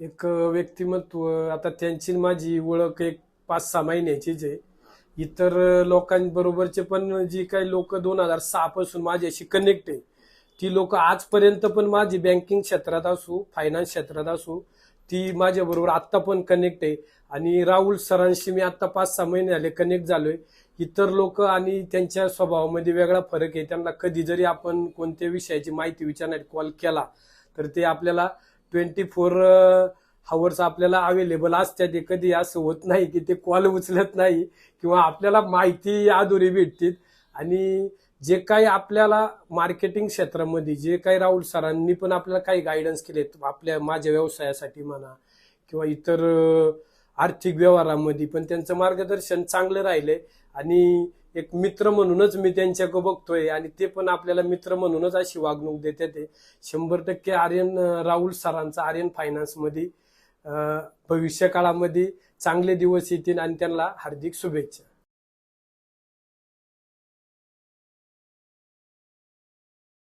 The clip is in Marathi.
एक व्यक्तिमत्व, आता त्यांची माझी ओळख एक 5-6 महिन्याचीच आहे. इतर लोकांबरोबरचे पण जी काही लोक 2006 पासून माझ्याशी कनेक्ट आहे, ती लोक आजपर्यंत पण माझी बँकिंग क्षेत्रात असू, फायनान्स क्षेत्रात असू, ती माझ्या बरोबर आता पण कनेक्ट आहे. आणि राहुल सरांशी मी आता 5-6 महिने झाले कनेक्ट झालोय. इतर लोक आणि त्यांच्या स्वभावामध्ये वेगळा फरक आहे. त्यांना कधी जरी आपण कोणत्या विषयाची माहिती विचारण्यासाठी कॉल केला तर ते आपल्याला 24 hours आपल्याला अवेलेबल असतात. ते कधी असं होत नाही की ते कॉल उचलत नाही किंवा आपल्याला माहिती अधुरी भेटते. आणि जे काही आपल्याला मार्केटिंग क्षेत्रामध्ये जे काही राहुल सरांनी पण आपल्याला काही गायडन्स केले आपल्या माझ्या व्यवसायासाठी म्हणा किंवा इतर आर्थिक व्यवहारामध्ये पण त्यांचं मार्गदर्शन चांगलं राहिलंय. आणि एक मित्र म्हणूनच मी त्यांच्याकडे बघतोय आणि ते पण आपल्याला मित्र म्हणूनच अशी वागणूक देते. ते 100% आर्यन राहुल सरांचा आर्यन फायनान्स मध्ये भविष्य काळामध्ये चांगले दिवस येतील आणि त्यांना हार्दिक शुभेच्छा.